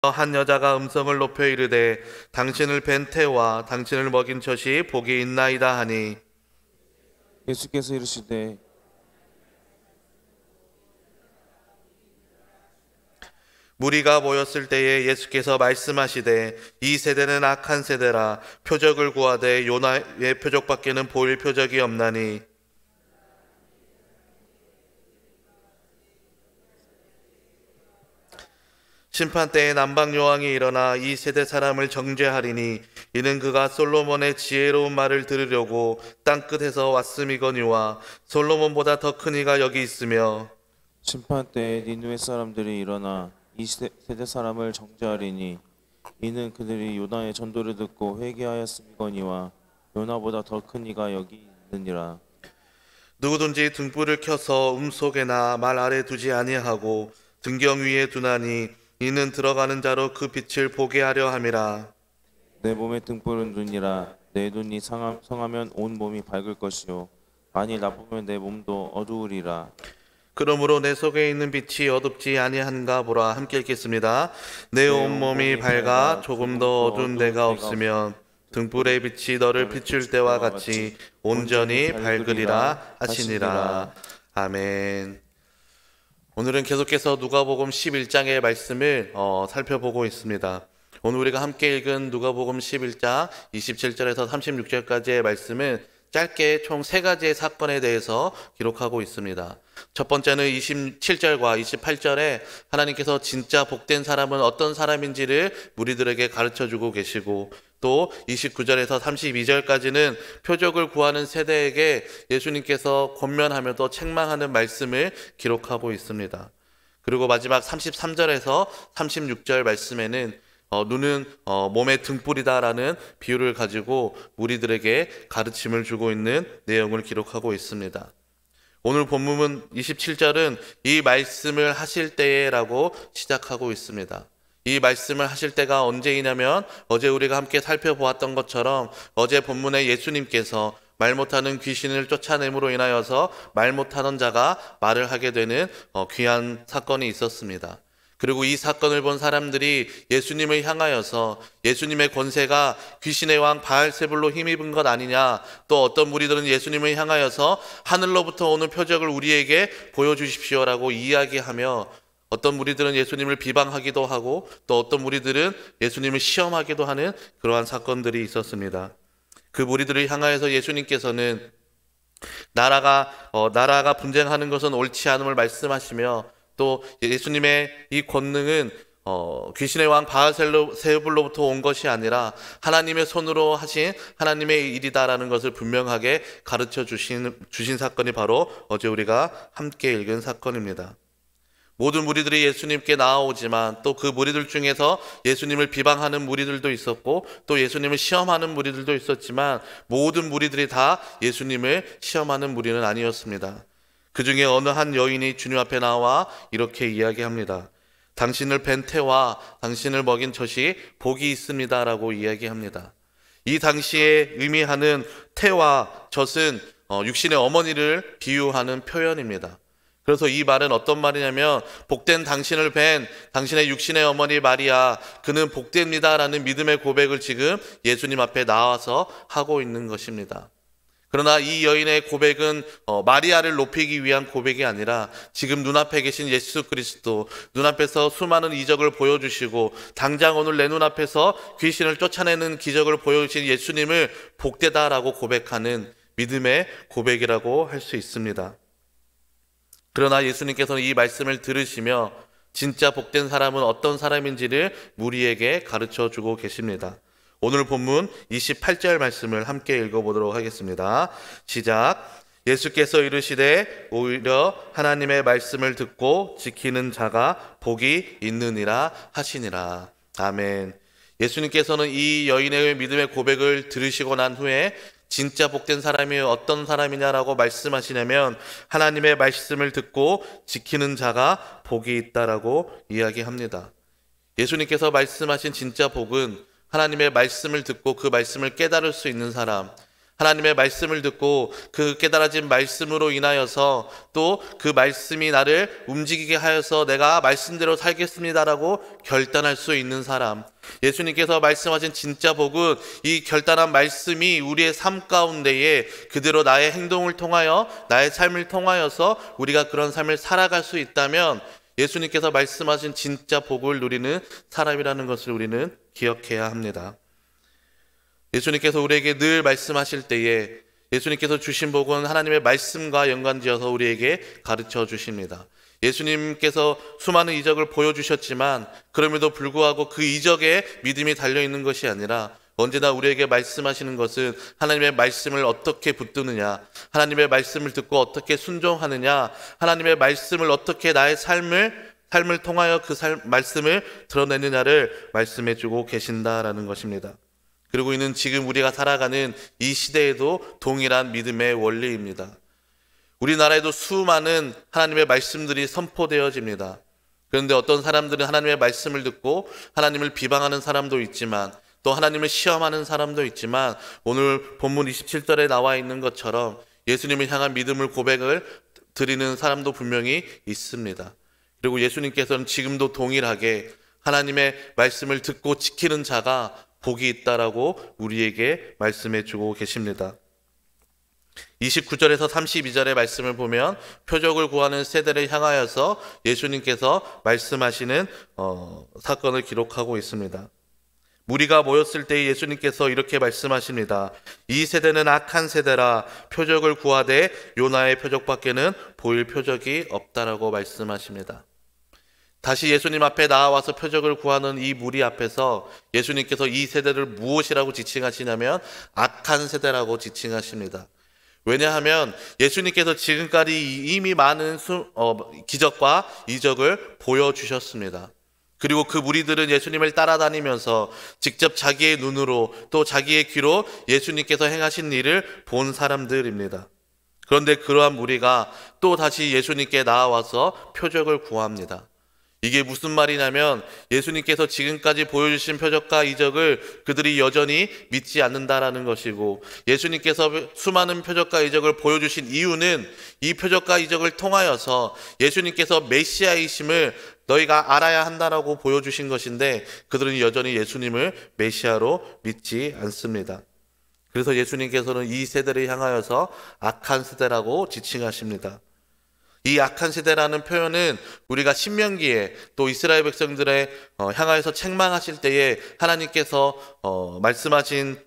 한 여자가 음성을 높여 이르되 당신을 뵌 태와 당신을 먹인 젖이 복이 있나이다 하니, 예수께서 이르시되 무리가 모였을 때에 예수께서 말씀하시되 이 세대는 악한 세대라. 표적을 구하되 요나의 표적밖에는 보일 표적이 없나니, 심판 때에 남방 여왕이 일어나 이 세대 사람을 정죄하리니, 이는 그가 솔로몬의 지혜로운 말을 들으려고 땅끝에서 왔음이거니와 솔로몬보다 더 큰 이가 여기 있으며, 심판 때에 니느웨 사람들이 일어나 이 세대 사람을 정죄하리니 이는 그들이 요나의 전도를 듣고 회개하였음이거니와 요나보다 더 큰 이가 여기 있느니라. 누구든지 등불을 켜서 속에나 말 아래 두지 아니하고 등경 위에 두나니, 이는 들어가는 자로 그 빛을 보게 하려 함이라. 내 몸의 등불은 눈이라. 내 눈이 성하면 온 몸이 밝을 것이요 만일 나쁘면 내 몸도 어두우리라. 그러므로 내 속에 있는 빛이 어둡지 아니한가 보라. 함께 읽겠습니다. 내 온몸이 밝아 조금 더 어두운 데가 없으면 등불의 빛이 너를 비출 때와 같이 온전히 밝으리라 하시니라. 아멘. 오늘은 계속해서 누가복음 11장의 말씀을 살펴보고 있습니다. 오늘 우리가 함께 읽은 누가복음 11장 27절에서 36절까지의 말씀은 짧게 총 3가지의 사건에 대해서 기록하고 있습니다. 첫 번째는 27절과 28절에 하나님께서 진짜 복된 사람은 어떤 사람인지를 무리들에게 가르쳐주고 계시고, 또 29절에서 32절까지는 표적을 구하는 세대에게 예수님께서 권면하며 또 책망하는 말씀을 기록하고 있습니다. 그리고 마지막 33절에서 36절 말씀에는 눈은 몸의 등불이다라는 비유를 가지고 무리들에게 가르침을 주고 있는 내용을 기록하고 있습니다. 오늘 본문은 27절은 이 말씀을 하실 때라고 시작하고 있습니다. 이 말씀을 하실 때가 언제이냐면, 어제 우리가 함께 살펴보았던 것처럼 어제 본문에 예수님께서 말 못하는 귀신을 쫓아냄으로 인하여서 말 못하던 자가 말을 하게 되는 귀한 사건이 있었습니다. 그리고 이 사건을 본 사람들이 예수님을 향하여서 예수님의 권세가 귀신의 왕 바알세불로 힘입은 것 아니냐, 또 어떤 무리들은 예수님을 향하여서 하늘로부터 오는 표적을 우리에게 보여주십시오라고 이야기하며, 어떤 무리들은 예수님을 비방하기도 하고 또 어떤 무리들은 예수님을 시험하기도 하는 그러한 사건들이 있었습니다. 그 무리들을 향하여서 예수님께서는 나라가 분쟁하는 것은 옳지 않음을 말씀하시며, 또 예수님의 이 권능은 귀신의 왕 바알세불로부터 온 것이 아니라 하나님의 손으로 하신 하나님의 일이다라는 것을 분명하게 가르쳐 주신 사건이 바로 어제 우리가 함께 읽은 사건입니다. 모든 무리들이 예수님께 나아오지만 또 그 무리들 중에서 예수님을 비방하는 무리들도 있었고 또 예수님을 시험하는 무리들도 있었지만, 모든 무리들이 다 예수님을 시험하는 무리는 아니었습니다. 그 중에 어느 한 여인이 주님 앞에 나와 이렇게 이야기합니다. 당신을 뵌 태와 당신을 먹인 젖이 복이 있습니다 라고 이야기합니다. 이 당시에 의미하는 태와 젖은 육신의 어머니를 비유하는 표현입니다. 그래서 이 말은 어떤 말이냐면, 복된 당신을 뵌 당신의 육신의 어머니 마리아, 그는 복됩니다 라는 믿음의 고백을 지금 예수님 앞에 나와서 하고 있는 것입니다. 그러나 이 여인의 고백은 마리아를 높이기 위한 고백이 아니라 지금 눈앞에 계신 예수 그리스도, 눈앞에서 수많은 이적을 보여주시고 당장 오늘 내 눈앞에서 귀신을 쫓아내는 기적을 보여주신 예수님을 복되다라고 고백하는 믿음의 고백이라고 할 수 있습니다. 그러나 예수님께서는 이 말씀을 들으시며 진짜 복된 사람은 어떤 사람인지를 무리에게 가르쳐 주고 계십니다. 오늘 본문 28절 말씀을 함께 읽어보도록 하겠습니다. 시작. 예수께서 이르시되 오히려 하나님의 말씀을 듣고 지키는 자가 복이 있느니라 하시니라. 아멘. 예수님께서는 이 여인의 믿음의 고백을 들으시고 난 후에 진짜 복된 사람이 어떤 사람이냐라고 말씀하시냐면, 하나님의 말씀을 듣고 지키는 자가 복이 있다라고 이야기합니다. 예수님께서 말씀하신 진짜 복은 하나님의 말씀을 듣고 그 말씀을 깨달을 수 있는 사람, 하나님의 말씀을 듣고 그 깨달아진 말씀으로 인하여서 또 그 말씀이 나를 움직이게 하여서 내가 말씀대로 살겠습니다라고 결단할 수 있는 사람, 예수님께서 말씀하신 진짜 복은 이 결단한 말씀이 우리의 삶 가운데에 그대로 나의 행동을 통하여 나의 삶을 통하여서 우리가 그런 삶을 살아갈 수 있다면 예수님께서 말씀하신 진짜 복을 누리는 사람이라는 것을 우리는 기억해야 합니다. 예수님께서 우리에게 늘 말씀하실 때에 예수님께서 주신 복은 하나님의 말씀과 연관지어서 우리에게 가르쳐 주십니다. 예수님께서 수많은 이적을 보여주셨지만 그럼에도 불구하고 그 이적에 믿음이 달려있는 것이 아니라 언제나 우리에게 말씀하시는 것은 하나님의 말씀을 어떻게 붙드느냐, 하나님의 말씀을 듣고 어떻게 순종하느냐, 하나님의 말씀을 어떻게 나의 삶을 통하여 그 말씀을 드러내느냐를 말씀해주고 계신다라는 것입니다. 그리고 이는 지금 우리가 살아가는 이 시대에도 동일한 믿음의 원리입니다. 우리나라에도 수많은 하나님의 말씀들이 선포되어집니다. 그런데 어떤 사람들은 하나님의 말씀을 듣고 하나님을 비방하는 사람도 있지만 또 하나님을 시험하는 사람도 있지만 오늘 본문 27절에 나와 있는 것처럼 예수님을 향한 믿음을 고백을 드리는 사람도 분명히 있습니다. 그리고 예수님께서는 지금도 동일하게 하나님의 말씀을 듣고 지키는 자가 복이 있다라고 우리에게 말씀해 주고 계십니다. 29절에서 32절의 말씀을 보면 표적을 구하는 세대를 향하여서 예수님께서 말씀하시는 사건을 기록하고 있습니다. 무리가 모였을 때 예수님께서 이렇게 말씀하십니다. 이 세대는 악한 세대라 표적을 구하되 요나의 표적밖에는 보일 표적이 없다라고 말씀하십니다. 다시 예수님 앞에 나와서 표적을 구하는 이 무리 앞에서 예수님께서 이 세대를 무엇이라고 지칭하시냐면 악한 세대라고 지칭하십니다. 왜냐하면 예수님께서 지금까지 이미 많은 기적과 이적을 보여주셨습니다. 그리고 그 무리들은 예수님을 따라다니면서 직접 자기의 눈으로 또 자기의 귀로 예수님께서 행하신 일을 본 사람들입니다. 그런데 그러한 무리가 또 다시 예수님께 나와서 표적을 구합니다. 이게 무슨 말이냐면 예수님께서 지금까지 보여주신 표적과 이적을 그들이 여전히 믿지 않는다라는 것이고, 예수님께서 수많은 표적과 이적을 보여주신 이유는 이 표적과 이적을 통하여서 예수님께서 메시아이심을 너희가 알아야 한다라고 보여주신 것인데 그들은 여전히 예수님을 메시아로 믿지 않습니다. 그래서 예수님께서는 이 세대를 향하여서 악한 세대라고 지칭하십니다. 이 악한 세대라는 표현은 우리가 신명기에 또 이스라엘 백성들의 향하여서 책망하실 때에 하나님께서 말씀하신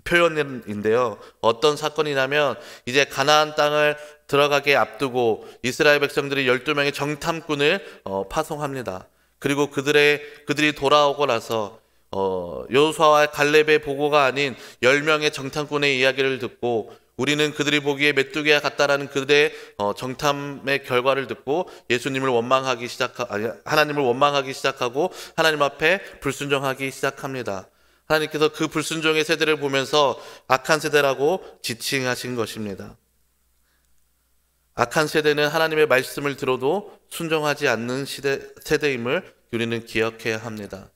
표현인데요. 어떤 사건이냐면 이제 가나안 땅을 들어가게 앞두고 이스라엘 백성들이 12명의 정탐꾼을 파송합니다. 그리고 그들이 돌아오고 나서 여호수아와 갈렙의 보고가 아닌 10명의 정탐꾼의 이야기를 듣고 우리는 그들이 보기에 메뚜기와 같다라는 그들의 정탐의 결과를 듣고 하나님을 원망하기 시작하고 하나님 앞에 불순종하기 시작합니다. 하나님께서 그 불순종의 세대를 보면서 악한 세대라고 지칭하신 것입니다. 악한 세대는 하나님의 말씀을 들어도 순종하지 않는 세대임을 우리는 기억해야 합니다.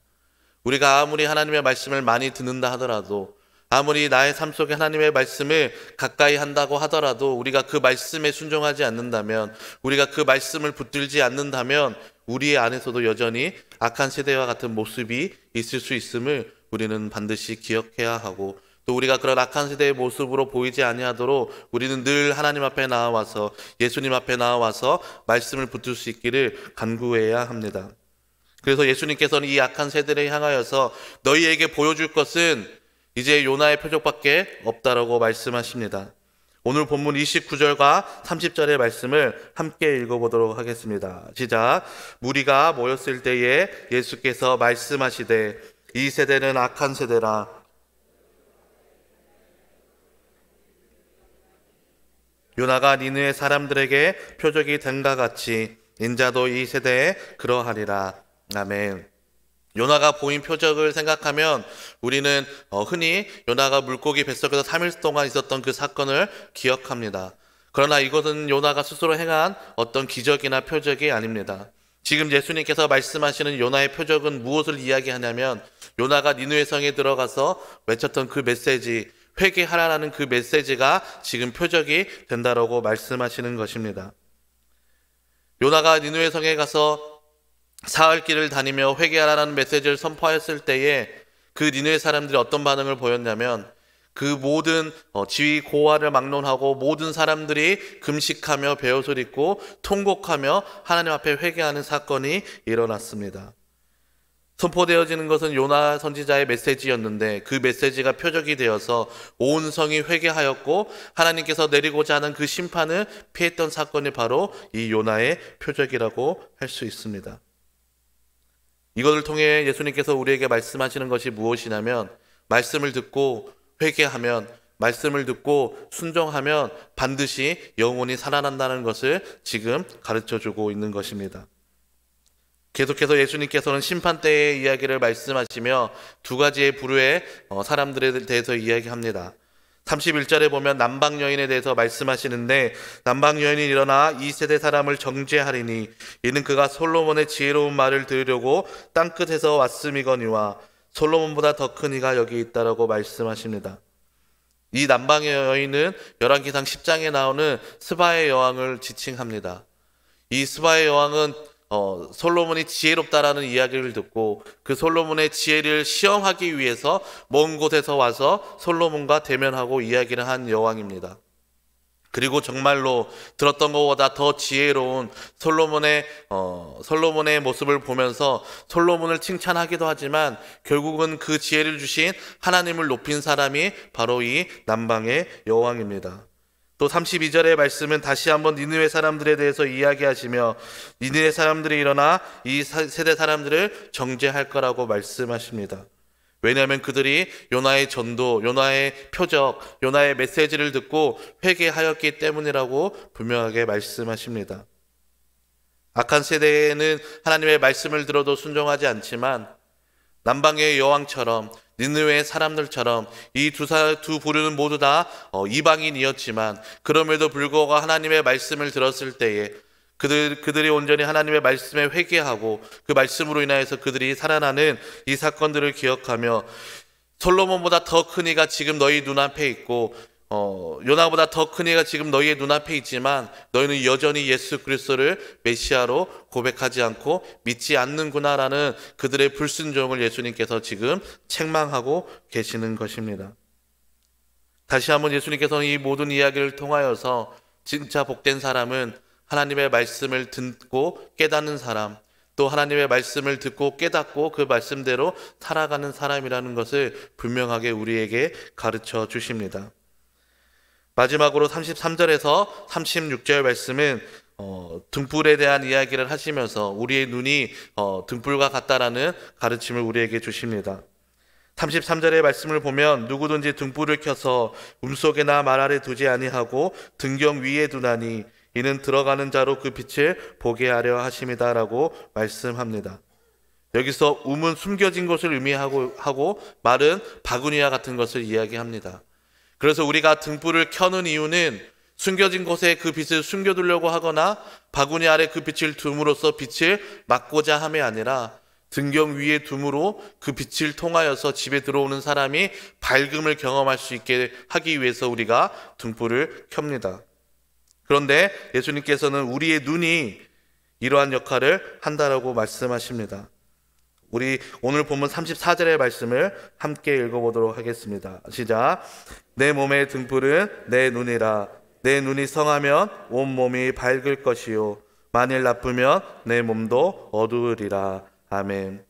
우리가 아무리 하나님의 말씀을 많이 듣는다 하더라도, 아무리 나의 삶 속에 하나님의 말씀을 가까이 한다고 하더라도 우리가 그 말씀에 순종하지 않는다면, 우리가 그 말씀을 붙들지 않는다면 우리의 안에서도 여전히 악한 세대와 같은 모습이 있을 수 있음을 우리는 반드시 기억해야 하고, 또 우리가 그런 악한 세대의 모습으로 보이지 아니하도록 우리는 늘 하나님 앞에 나와서 예수님 앞에 나와서 말씀을 붙들 수 있기를 간구해야 합니다. 그래서 예수님께서는 이 악한 세대를 향하여서 너희에게 보여줄 것은 이제 요나의 표적밖에 없다라고 말씀하십니다. 오늘 본문 29절과 30절의 말씀을 함께 읽어보도록 하겠습니다. 시작. 무리가 모였을 때에 예수께서 말씀하시되 이 세대는 악한 세대라 요나가 니느웨 사람들에게 표적이 된과 같이 인자도 이 세대에 그러하리라. 아멘. 요나가 보인 표적을 생각하면 우리는 흔히 요나가 물고기 뱃속에서 3일 동안 있었던 그 사건을 기억합니다. 그러나 이것은 요나가 스스로 행한 어떤 기적이나 표적이 아닙니다. 지금 예수님께서 말씀하시는 요나의 표적은 무엇을 이야기하냐면 요나가 니느웨 성에 들어가서 외쳤던 그 메시지, 회개하라는 그 메시지가 지금 표적이 된다라고 말씀하시는 것입니다. 요나가 니느웨 성에 가서 사흘 길을 다니며 회개하라는 메시지를 선포했을 때에 그 니느웨 사람들이 어떤 반응을 보였냐면 그 모든 지위 고하를 막론하고 모든 사람들이 금식하며 베옷을 입고 통곡하며 하나님 앞에 회개하는 사건이 일어났습니다. 선포되어지는 것은 요나 선지자의 메시지였는데 그 메시지가 표적이 되어서 온 성이 회개하였고 하나님께서 내리고자 하는 그 심판을 피했던 사건이 바로 이 요나의 표적이라고 할 수 있습니다. 이것을 통해 예수님께서 우리에게 말씀하시는 것이 무엇이냐면 말씀을 듣고 회개하면, 말씀을 듣고 순종하면 반드시 영혼이 살아난다는 것을 지금 가르쳐주고 있는 것입니다. 계속해서 예수님께서는 심판 때의 이야기를 말씀하시며 두 가지의 부류의 사람들에 대해서 이야기합니다. 31절에 보면 남방 여인에 대해서 말씀하시는데 남방 여인이 일어나 이 세대 사람을 정죄하리니 이는 그가 솔로몬의 지혜로운 말을 들으려고 땅끝에서 왔음이거니와 솔로몬보다 더 큰 이가 여기 있다라고 말씀하십니다. 이 남방의 여인은 열왕기상 10장에 나오는 스바의 여왕을 지칭합니다. 이 스바의 여왕은 솔로몬이 지혜롭다라는 이야기를 듣고 그 솔로몬의 지혜를 시험하기 위해서 먼 곳에서 와서 솔로몬과 대면하고 이야기를 한 여왕입니다. 그리고 정말로 들었던 것보다 더 지혜로운 솔로몬의 모습을 보면서 솔로몬을 칭찬하기도 하지만 결국은 그 지혜를 주신 하나님을 높인 사람이 바로 이 남방의 여왕입니다. 또 32절의 말씀은 다시 한번 니느웨 사람들에 대해서 이야기하시며 니느웨 사람들이 일어나 이 세대 사람들을 정죄할 거라고 말씀하십니다. 왜냐하면 그들이 요나의 전도, 요나의 표적, 요나의 메시지를 듣고 회개하였기 때문이라고 분명하게 말씀하십니다. 악한 세대에는 하나님의 말씀을 들어도 순종하지 않지만 남방의 여왕처럼 니느웨의 사람들처럼 이 두 부류는 모두 다 이방인이었지만 그럼에도 불구하고 하나님의 말씀을 들었을 때에 그들이 온전히 하나님의 말씀에 회개하고 그 말씀으로 인하여서 그들이 살아나는 이 사건들을 기억하며 솔로몬보다 더 큰 이가 지금 너희 눈앞에 있고 요나보다 더 큰 이가 지금 너희의 눈앞에 있지만 너희는 여전히 예수 그리스도를 메시아로 고백하지 않고 믿지 않는구나라는 그들의 불순종을 예수님께서 지금 책망하고 계시는 것입니다. 다시 한번 예수님께서는 이 모든 이야기를 통하여서 진짜 복된 사람은 하나님의 말씀을 듣고 깨닫는 사람, 또 하나님의 말씀을 듣고 깨닫고 그 말씀대로 살아가는 사람이라는 것을 분명하게 우리에게 가르쳐 주십니다. 마지막으로 33절에서 36절 말씀은 등불에 대한 이야기를 하시면서 우리의 눈이 등불과 같다라는 가르침을 우리에게 주십니다. 33절의 말씀을 보면 누구든지 등불을 켜서 움속에나 말 아래 두지 아니하고 등경 위에 두나니 이는 들어가는 자로 그 빛을 보게 하려 하심이다라고 말씀합니다. 여기서 움은 숨겨진 것을 의미하고 말은 바구니와 같은 것을 이야기합니다. 그래서 우리가 등불을 켜는 이유는 숨겨진 곳에 그 빛을 숨겨두려고 하거나 바구니 아래 그 빛을 둠으로써 빛을 막고자 함이 아니라 등경 위에 둠으로 그 빛을 통하여서 집에 들어오는 사람이 밝음을 경험할 수 있게 하기 위해서 우리가 등불을 켭니다. 그런데 예수님께서는 우리의 눈이 이러한 역할을 한다라고 말씀하십니다. 우리 오늘 본문 34절의 말씀을 함께 읽어보도록 하겠습니다. 시작. 내 몸의 등불은 내 눈이라. 내 눈이 성하면 온 몸이 밝을 것이요 만일 나쁘면 내 몸도 어두우리라. 아멘.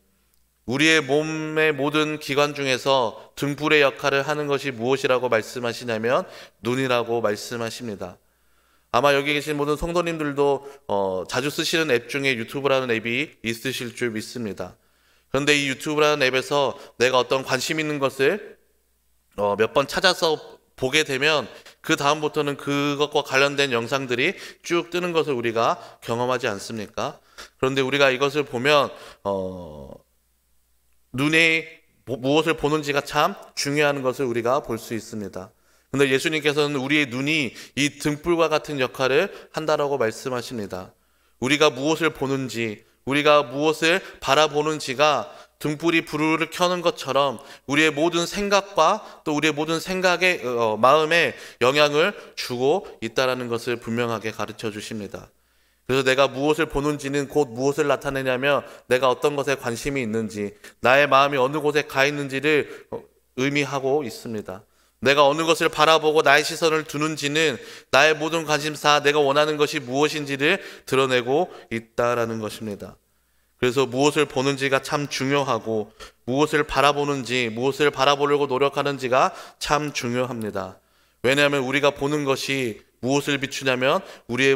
우리의 몸의 모든 기관 중에서 등불의 역할을 하는 것이 무엇이라고 말씀하시냐면 눈이라고 말씀하십니다. 아마 여기 계신 모든 성도님들도 자주 쓰시는 앱 중에 유튜브라는 앱이 있으실 줄 믿습니다. 그런데 이 유튜브라는 앱에서 내가 어떤 관심 있는 것을 몇 번 찾아서 보게 되면 그 다음부터는 그것과 관련된 영상들이 쭉 뜨는 것을 우리가 경험하지 않습니까? 그런데 우리가 이것을 보면 눈에 무엇을 보는지가 참 중요한 것을 우리가 볼 수 있습니다. 그런데 예수님께서는 우리의 눈이 이 등불과 같은 역할을 한다라고 말씀하십니다. 우리가 무엇을 보는지, 우리가 무엇을 바라보는지가 등불이 불을 켜는 것처럼 우리의 모든 생각과 또 우리의 모든 생각에 마음에 영향을 주고 있다라는 것을 분명하게 가르쳐 주십니다. 그래서 내가 무엇을 보는지는 곧 무엇을 나타내냐면 내가 어떤 것에 관심이 있는지, 나의 마음이 어느 곳에 가 있는지를 의미하고 있습니다. 내가 어느 것을 바라보고 나의 시선을 두는지는 나의 모든 관심사, 내가 원하는 것이 무엇인지를 드러내고 있다라는 것입니다. 그래서 무엇을 보는지가 참 중요하고 무엇을 바라보는지, 무엇을 바라보려고 노력하는지가 참 중요합니다. 왜냐하면 우리가 보는 것이 무엇을 비추냐면 우리의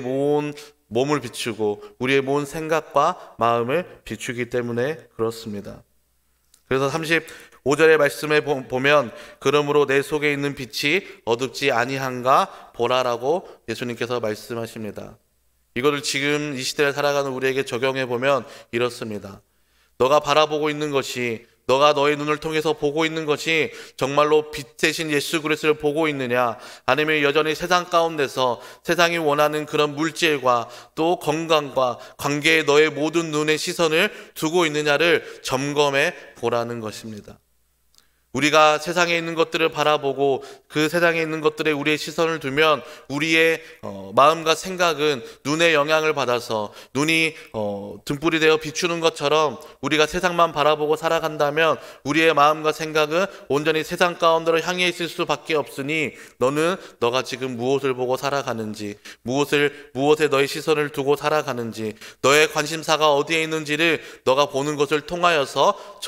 몸을 비추고 우리의 모든 생각과 마음을 비추기 때문에 그렇습니다. 그래서 35절의 말씀에 보면 그러므로 내 속에 있는 빛이 어둡지 아니한가 보라라고 예수님께서 말씀하십니다. 이거를 지금 이 시대를 살아가는 우리에게 적용해 보면 이렇습니다. 너가 바라보고 있는 것이, 너가 너의 눈을 통해서 보고 있는 것이 정말로 빛 대신 예수 그리스도를 보고 있느냐, 아니면 여전히 세상 가운데서 세상이 원하는 그런 물질과 또 건강과 관계에 너의 모든 눈의 시선을 두고 있느냐를 점검해 보라는 것입니다. 우리가 세상에 있는 것들을 바라보고 그 세상에 있는 것들에 우리의 시선을 두면 우리의 마음과 생각은 눈의 영향을 받아서 눈이 등불이 되어 비추는 것처럼 우리가 세상만 바라보고 살아간다면 우리의 마음과 생각은 온전히 세상 가운데로 향해 있을 수밖에 없으니 너가 지금 무엇을 보고 살아가는지, 무엇에 너의 시선을 두고 살아가는지, 너의 관심사가 어디에 있는지를 너가 보는 것을 통하여서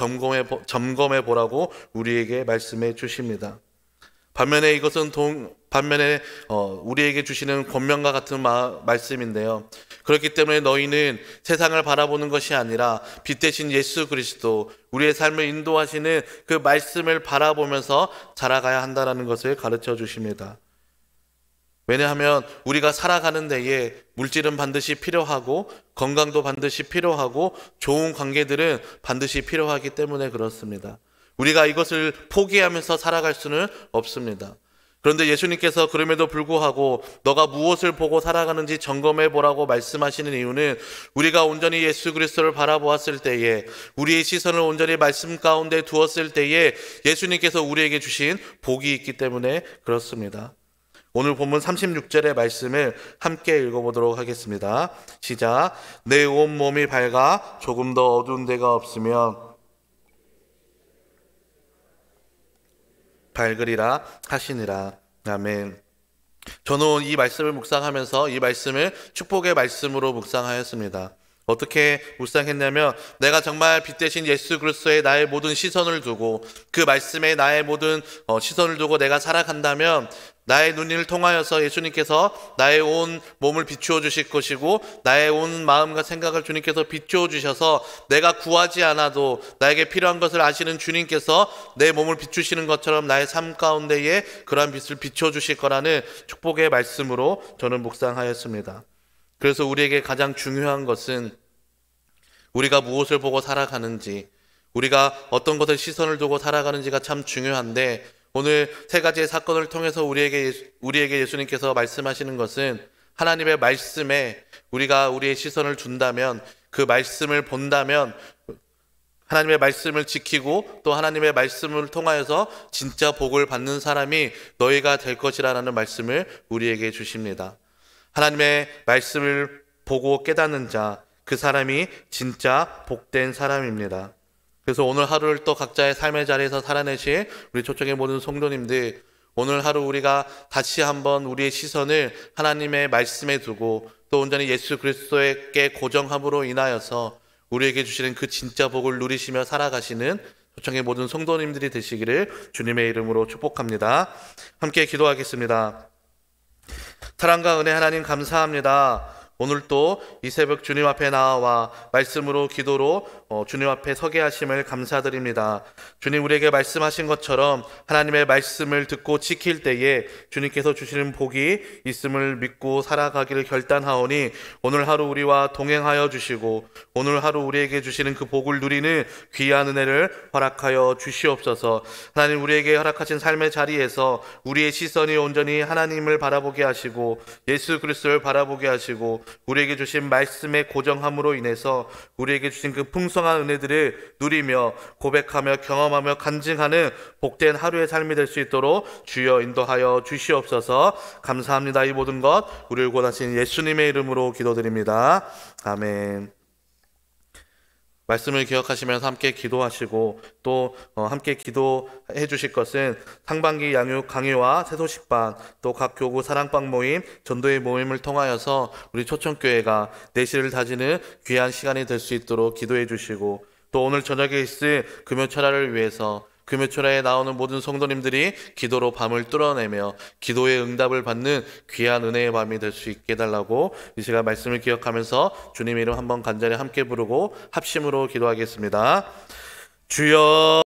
점검해 보라고 우리에게 말씀해 주십니다. 반면에 이것은 우리에게 주시는 권면과 같은 말씀인데요. 그렇기 때문에 너희는 세상을 바라보는 것이 아니라 빛 대신 예수 그리스도, 우리의 삶을 인도하시는 그 말씀을 바라보면서 자라가야 한다는 것을 가르쳐 주십니다. 왜냐하면 우리가 살아가는 데에 물질은 반드시 필요하고 건강도 반드시 필요하고 좋은 관계들은 반드시 필요하기 때문에 그렇습니다. 우리가 이것을 포기하면서 살아갈 수는 없습니다. 그런데 예수님께서 그럼에도 불구하고 너가 무엇을 보고 살아가는지 점검해 보라고 말씀하시는 이유는 우리가 온전히 예수 그리스도를 바라보았을 때에, 우리의 시선을 온전히 말씀 가운데 두었을 때에 예수님께서 우리에게 주신 복이 있기 때문에 그렇습니다. 오늘 본문 36절의 말씀을 함께 읽어보도록 하겠습니다. 시작. 내 온 몸이 밝아 조금 더 어두운 데가 없으면 밝으리라 하시니라. 아멘. 저는 이 말씀을 묵상하면서 이 말씀을 축복의 말씀으로 묵상하였습니다. 어떻게 묵상했냐면 내가 정말 빛 대신 예수 그리스도에 나의 모든 시선을 두고 그 말씀에 나의 모든 시선을 두고 내가 살아간다면 나의 눈을 통하여서 예수님께서 나의 온 몸을 비추어 주실 것이고 나의 온 마음과 생각을 주님께서 비추어 주셔서 내가 구하지 않아도 나에게 필요한 것을 아시는 주님께서 내 몸을 비추시는 것처럼 나의 삶 가운데에 그러한 빛을 비추어 주실 거라는 축복의 말씀으로 저는 묵상하였습니다. 그래서 우리에게 가장 중요한 것은 우리가 무엇을 보고 살아가는지, 우리가 어떤 것에 시선을 두고 살아가는지가 참 중요한데, 오늘 세 가지의 사건을 통해서 우리에게 예수님께서 말씀하시는 것은 하나님의 말씀에 우리가 우리의 시선을 둔다면, 그 말씀을 본다면, 하나님의 말씀을 지키고 또 하나님의 말씀을 통하여서 진짜 복을 받는 사람이 너희가 될 것이라는 말씀을 우리에게 주십니다. 하나님의 말씀을 보고 깨닫는 자, 그 사람이 진짜 복된 사람입니다. 그래서 오늘 하루를 또 각자의 삶의 자리에서 살아내실 우리 초청의 모든 성도님들, 오늘 하루 우리가 다시 한번 우리의 시선을 하나님의 말씀에 두고 또 온전히 예수 그리스도에게 고정함으로 인하여서 우리에게 주시는 그 진짜 복을 누리시며 살아가시는 초청의 모든 성도님들이 되시기를 주님의 이름으로 축복합니다. 함께 기도하겠습니다. 사랑과 은혜 하나님 감사합니다. 오늘 또 이 새벽 주님 앞에 나와 말씀으로 기도로 주님 앞에 서게 하심을 감사드립니다. 주님, 우리에게 말씀하신 것처럼 하나님의 말씀을 듣고 지킬 때에 주님께서 주시는 복이 있음을 믿고 살아가기를 결단하오니 오늘 하루 우리와 동행하여 주시고 오늘 하루 우리에게 주시는 그 복을 누리는 귀한 은혜를 허락하여 주시옵소서. 하나님, 우리에게 허락하신 삶의 자리에서 우리의 시선이 온전히 하나님을 바라보게 하시고 예수 그리스도를 바라보게 하시고 우리에게 주신 말씀의 고정함으로 인해서 우리에게 주신 그 풍성한 은혜들을 누리며 고백하며 경험하며 간증하는 복된 하루의 삶이 될 수 있도록 주여 인도하여 주시옵소서. 감사합니다. 이 모든 것 우리를 구원하신 예수님의 이름으로 기도드립니다. 아멘. 말씀을 기억하시면서 함께 기도하시고 또 함께 기도해 주실 것은 상반기 양육 강의와 새소식반 또 각 교구 사랑방 모임 전도의 모임을 통하여서 우리 초청교회가 내실을 다지는 귀한 시간이 될 수 있도록 기도해 주시고 또 오늘 저녁에 있을 금요철야를 위해서 금요철야에 나오는 모든 성도님들이 기도로 밤을 뚫어내며 기도의 응답을 받는 귀한 은혜의 밤이 될 수 있게 해달라고 이 시간 말씀을 기억하면서 주님의 이름 한번 간절히 함께 부르고 합심으로 기도하겠습니다. 주여